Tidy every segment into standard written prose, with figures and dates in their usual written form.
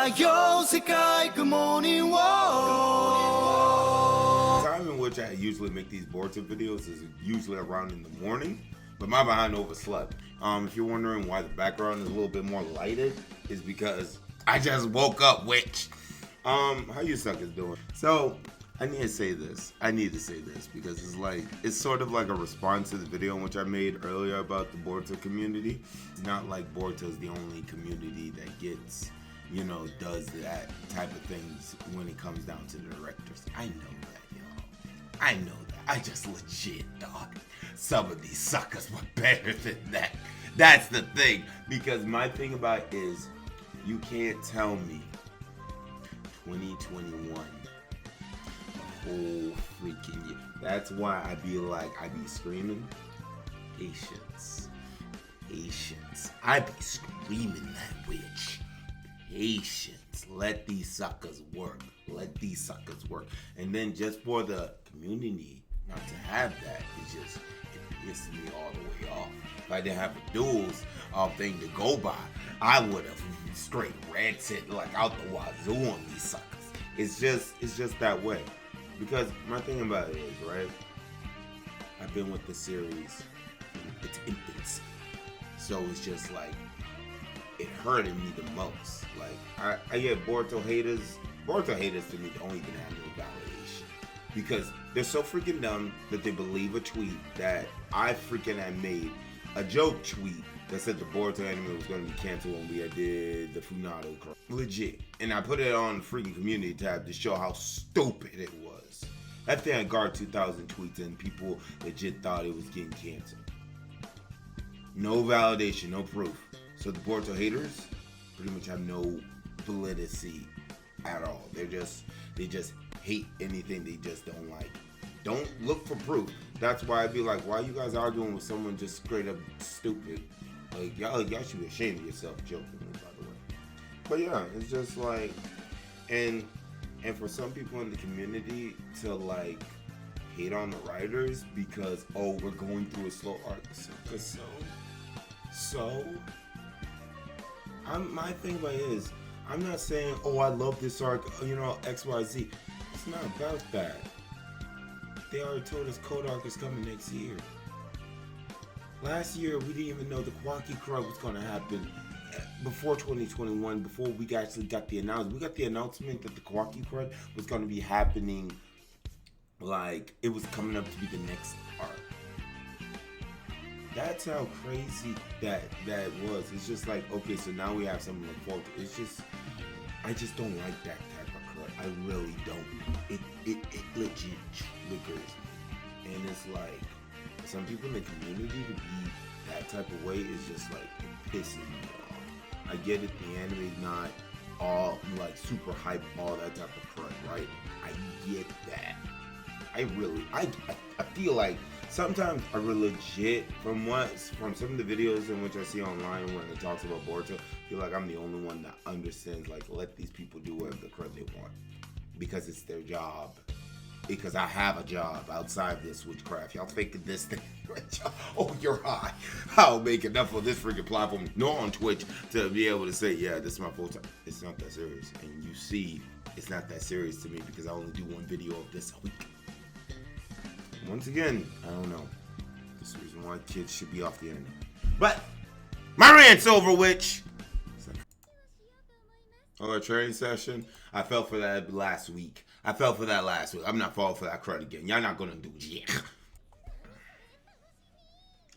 よ世界 Good morning world. The time in which I usually make these Boruto videos is usually around in the morning, but my behind overslept. If you're wondering why the background is a little bit more lighted, is because I just woke up, witch. How you suckers doing? So, I need to say this because it's sort of like a response to the video in which I made earlier about the Boruto community. It's not like Boruto is the only community that gets, does that type of things when it comes down to the directors. I know that, y'all. I know that. I just legit, dog. Some of these suckers were better than that. That's the thing. Because my thing about it is, you can't tell me 2021 whole freaking year. That's why I be screaming, patience. I be screaming that witch. Patience. Let these suckers work. And then just for the community not to have that, it pissed me all the way off. If I didn't have a duels thing to go by, I would have straight ranted like out the wazoo on these suckers. It's just that way. Because my thing about it is, right, I've been with the series from its infancy. So it's just like, it hurted me the most. Like, I get Boruto haters. Boruto haters to me don't even have no validation. Because they're so freaking dumb that they believe a tweet that I freaking had made. A joke tweet that said the Boruto anime was going to be canceled when we did the Funado crap. Legit. And I put it on the freaking community tab to show how stupid it was. That thing had guard 2,000 tweets and people legit thought it was getting canceled. No validation, no proof. So the Boruto haters pretty much have no validity at all. They just hate anything they just don't like. Don't look for proof. That's why I'd be like, why are you guys arguing with someone just straight up stupid? Like, y'all should be ashamed of yourself, jokingly, by the way. But yeah, it's just like, and for some people in the community to like hate on the writers because, oh, we're going through a slow arc. So my thing about it is, I'm not saying, oh, I love this arc, X, Y, Z. It's not about that. They already told us Code Arc is coming next year. Last year, we didn't even know the Kawaki Crud was going to happen before 2021, before we actually got the announcement. We got the announcement that the Kawaki Crud was going to be happening, like, it was coming up to be the next arc. That's how crazy that was. It's just like, okay, so now we have something to look forward to. It's just, I just don't like that type of crud. I really don't. It legit triggers me. And it's like, some people in the community to be that type of way is just like, it pisses me off. I get it, the anime's not all like super hype, all that type of crud, right? I get that. I feel like sometimes I really legit, from some of the videos in which I see online when it talks about Boruto, I feel like I'm the only one that understands, like, let these people do whatever the crud they want. Because it's their job. Because I have a job outside this witchcraft. Y'all thinking this thing, oh, you're high. I'll make enough of this freaking platform, nor on Twitch, to be able to say, yeah, this is my full time. It's not that serious. And you see, it's not that serious to me because I only do one video of this a week. Once again, I don't know. This is the reason why kids should be off the internet. But my rant's over, witch. Oh, a training session. I fell for that last week. I'm not falling for that crud again. Y'all not gonna do it yet.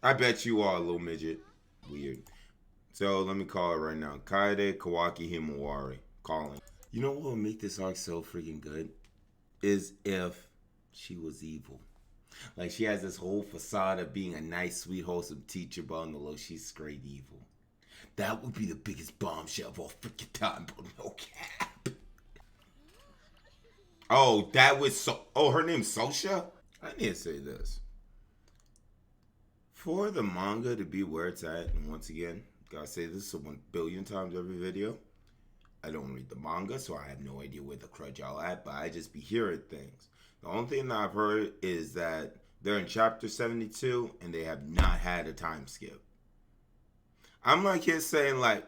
I bet you are, little midget. Weird. So let me call it right now. Kaede Kawaki Himawari. Calling. You know what would make this arc so freaking good? Is if she was evil. Like, she has this whole facade of being a nice, sweet, wholesome teacher, but on the low, she's straight evil. That would be the biggest bombshell of all freaking time, bro. No cap. Oh, that was her name's Sosha? I need to say this. For the manga to be where it's at, and once again, gotta say this 1 billion times every video, I don't read the manga, so I have no idea where the crud y'all at, but I just be hearing things. The only thing that I've heard is that they're in chapter 72 and they have not had a time skip. I'm like here saying, like,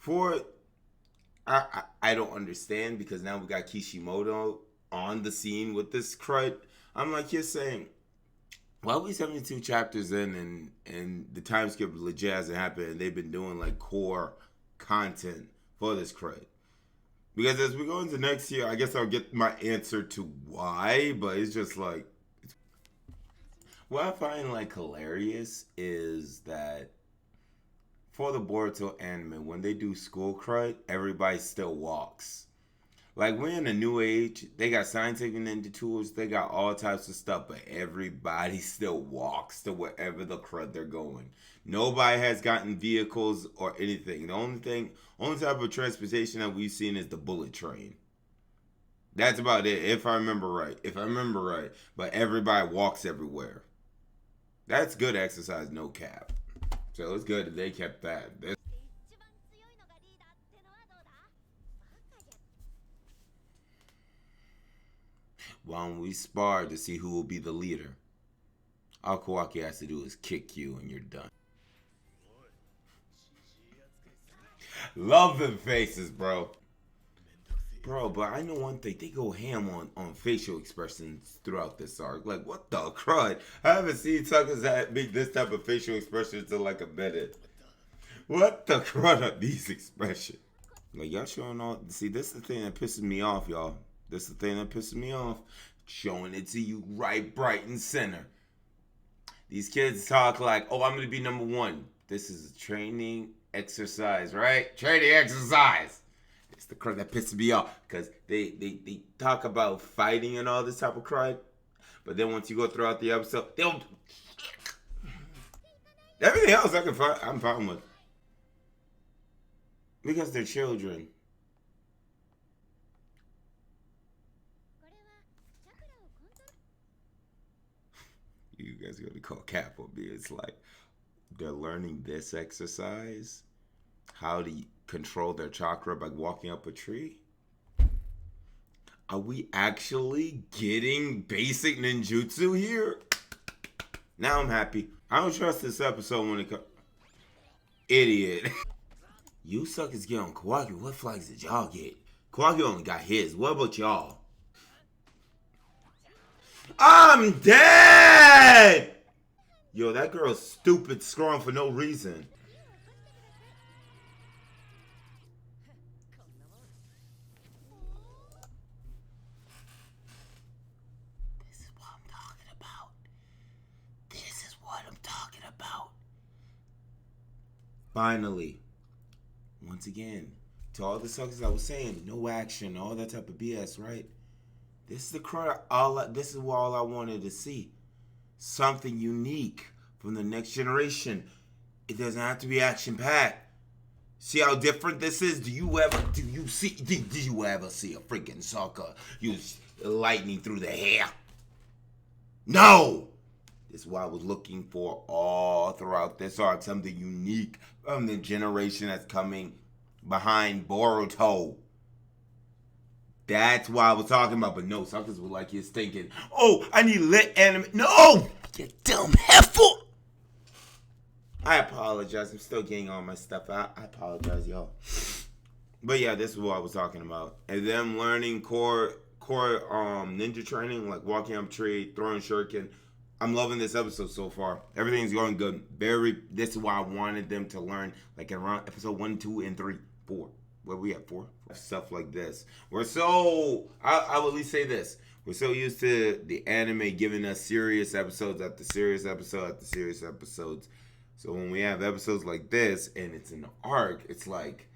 For I don't understand because now we got Kishimoto on the scene with this crud. I'm like, you're saying, why are we 72 chapters in and the time skip legit hasn't happened and they've been doing like core content for this crud? Because as we go into next year, I guess I'll get my answer to why, but it's just like, what I find like hilarious is that for the Boruto anime, when they do school crud, everybody still walks. Like, we're in a new age. They got scientific ninja tools. They got all types of stuff, but everybody still walks to wherever the crud they're going. Nobody has gotten vehicles or anything. The only type of transportation that we've seen is the bullet train. That's about it, if I remember right. But everybody walks everywhere. That's good exercise, no cap. So it's good that they kept that. Why don't we spar to see who will be the leader? All Kawaki has to do is kick you and you're done. Love them faces, bro. Bro, but I know one thing. They go ham on facial expressions throughout this arc. Like, what the crud? I haven't seen suckers that make this type of facial expressions in like a minute. What the crud are these expressions? Like, y'all showing all... See, this is the thing that pisses me off, y'all. This is the thing that pisses me off. Showing it to you right, bright, and center. These kids talk like, oh, I'm going to be number one. This is a training exercise, right? Training exercise. It's the crud that pisses me off. Because they talk about fighting and all this type of crud. But then once you go throughout the episode, they don't... Everything else I'm fine with. Because they're children. You guys are gonna call cap on me. It's like they're learning this exercise, how to control their chakra by walking up a tree. Are we actually getting basic ninjutsu here? Now I'm happy. I don't trust this episode when it comes. Idiot. You suckers get on Kawaki. What flags did y'all get? Kawaki only got his. What about y'all? I'm dead! Yo, that girl's stupid scrolling for no reason. This is what I'm talking about. This is what I'm talking about. Finally. Once again, to all the suckers I was saying, no action, all that type of BS, right? This is the crowd. This is all I wanted to see. Something unique from the next generation. It doesn't have to be action packed. See how different this is? Did you ever see a freaking sucker use lightning through the hair? No. This is what I was looking for all throughout this arc. Something unique from the generation that's coming behind Boruto. That's what I was talking about. But no, suckers were like he's thinking, oh, I need lit anime. No! You dumb heifer! I apologize. I'm still getting all my stuff out. I apologize, y'all. But yeah, this is what I was talking about. And them learning core ninja training, like walking up tree, throwing shuriken. I'm loving this episode so far. Everything's going good. This is why I wanted them to learn, like around episode 1, 2, and 3, 4. Where we at 4? Stuff like this. I will at least say this. We're so used to the anime giving us serious episodes after serious episode after serious episodes. So when we have episodes like this and it's an arc, it's like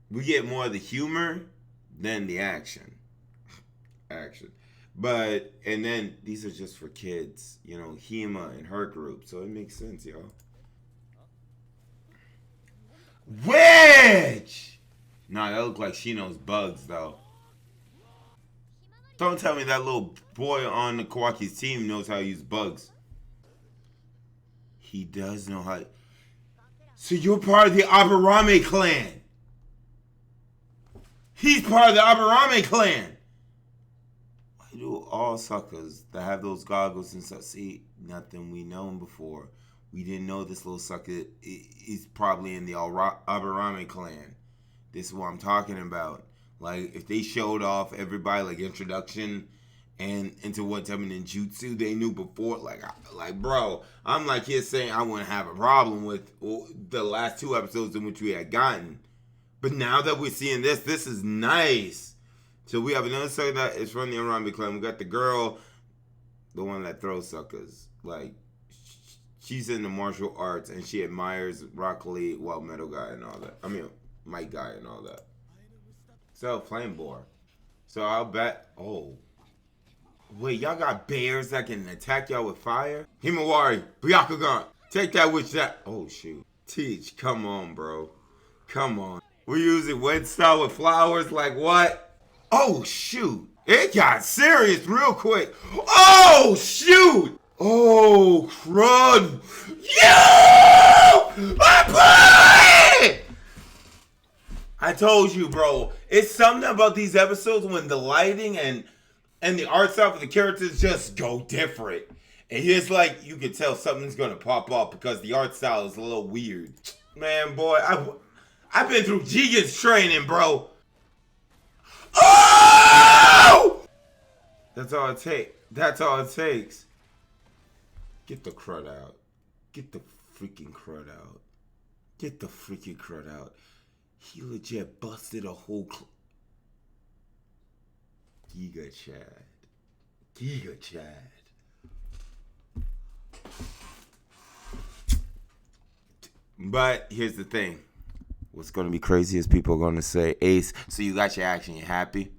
we get more of the humor than the action. But, and then these are just for kids, you know, Hima and her group. So it makes sense, y'all. Wedge! Nah, that look like Shino's bugs, though. Don't tell me that little boy on the Kawaki's team knows how to use bugs. He does know how. So you're part of the Aburame clan. He's part of the Aburame clan. Why do all suckers that have those goggles and stuff see nothing we known before? We didn't know this little sucker is probably in the Ramen clan. This is what I'm talking about. Like, if they showed off everybody, like, introduction and into what type of ninjutsu they knew before, like, bro, I'm like here saying I wouldn't have a problem with the last 2 episodes in which we had gotten. But now that we're seeing this is nice. So we have another sucker that is from the Ramen clan. We got the girl, the one that throws suckers. Like, she's in the martial arts and she admires Rock Lee, Wild Metal Guy and all that. I mean, Mike Guy and all that. So, Flame Boar. So, I'll bet... Oh. Wait, y'all got bears that can attack y'all with fire? Himawari, Byakugan. Take that with that... Oh, shoot. Teach, come on, bro. Come on. We're using wet style with flowers? Like what? Oh, shoot. It got serious real quick. Oh, shoot. Oh, crud. You! My boy! I told you, bro. It's something about these episodes when the lighting and the art style for the characters just go different. And it's like you can tell something's gonna pop up because the art style is a little weird. Man, boy, I've been through Jigen's training, bro. Oh! That's all it takes. That's all it takes. Get the crud out. Get the freaking crud out. Get the freaking crud out. He legit busted a whole Giga Chad. Giga Chad. But here's the thing. What's going to be crazy is people are going to say, Ace, so you got your action, you happy?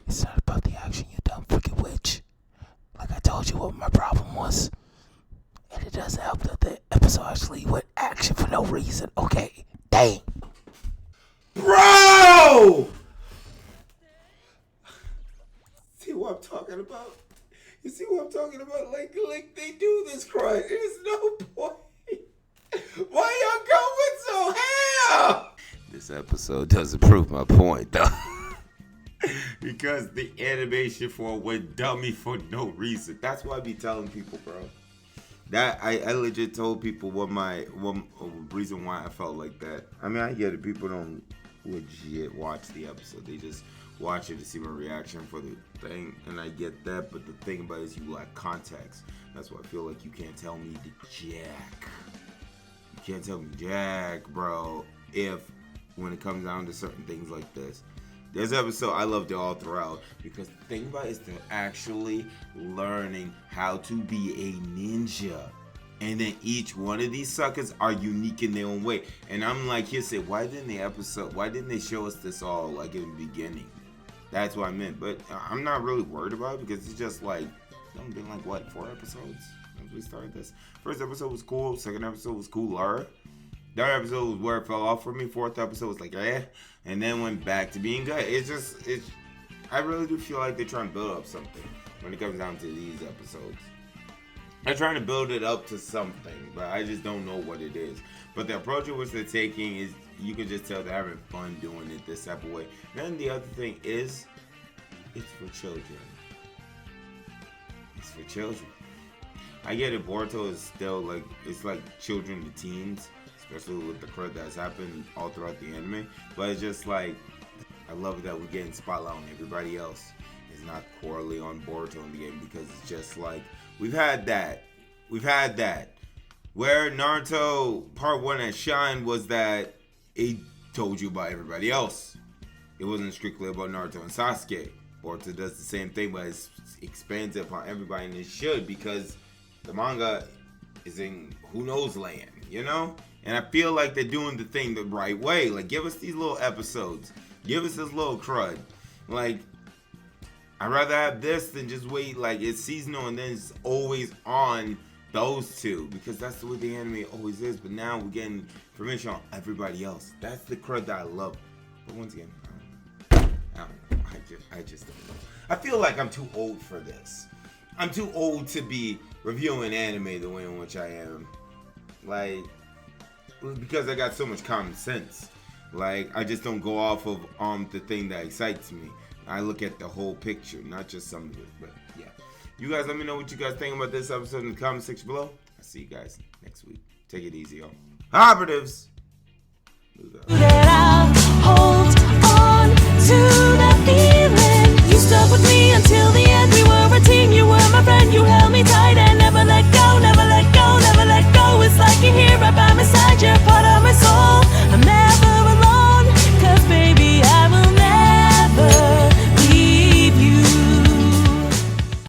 It's not about the action, you dumb freaking witch. Like I told you what my problem was. And it doesn't help that the episode actually went action for no reason. Okay, dang. Bro! See what I'm talking about? You see what I'm talking about? Like they do this crime. There's no point. Why y'all going so hell? This episode doesn't prove my point, though. Because the animation for it went dummy for no reason. That's why I be telling people, bro. That I legit told people what reason why I felt like that. I mean, I get it. People don't legit watch the episode. They just watch it to see my reaction for the thing, and I get that. But the thing about it is you lack context. That's why I feel like you can't tell me to jack. You can't tell me jack, bro. If when it comes down to certain things like this. This episode, I loved it all throughout because the thing about it is they're actually learning how to be a ninja. And then each one of these suckers are unique in their own way. And I'm like, here, say, why didn't they show us this all like in the beginning? That's what I meant. But I'm not really worried about it because it's just like, it's been like, what, 4 episodes since we started this? First episode was cool. Second episode was cooler. Third episode was where it fell off for me. Fourth episode was like, and then went back to being good. I really do feel like they're trying to build up something when it comes down to these episodes. They're trying to build it up to something, but I just don't know what it is. But the approach in which they're taking is, you can just tell they're having fun doing it this type of way. Then the other thing is, it's for children. It's for children. I get it, Boruto is still like, it's like children to teens. Especially with the crud that's happened all throughout the anime. But it's just like, I love that we're getting spotlight on everybody else. It's not poorly on Boruto in the game because it's just like, we've had that. Where Naruto Part 1 at Shine was that it told you about everybody else. It wasn't strictly about Naruto and Sasuke. Boruto does the same thing, but it expands upon everybody, and it should because the manga is in who knows land, you know? And I feel like they're doing the thing the right way. Like, give us these little episodes. Give us this little crud. Like, I'd rather have this than just wait, like, it's seasonal and then it's always on those two. Because that's the way the anime always is. But now we're getting information on everybody else. That's the crud that I love. But once again, I don't know. I just don't know. I feel like I'm too old for this. I'm too old to be reviewing anime the way in which I am. Like, because I got so much common sense. Like, I just don't go off of the thing that excites me. I look at the whole picture, not just some of it. But yeah, You guys let me know what you guys think about this episode in the comment section below. I'll see you guys next week. Take it easy, y'all. Operatives. That I'll hold on to.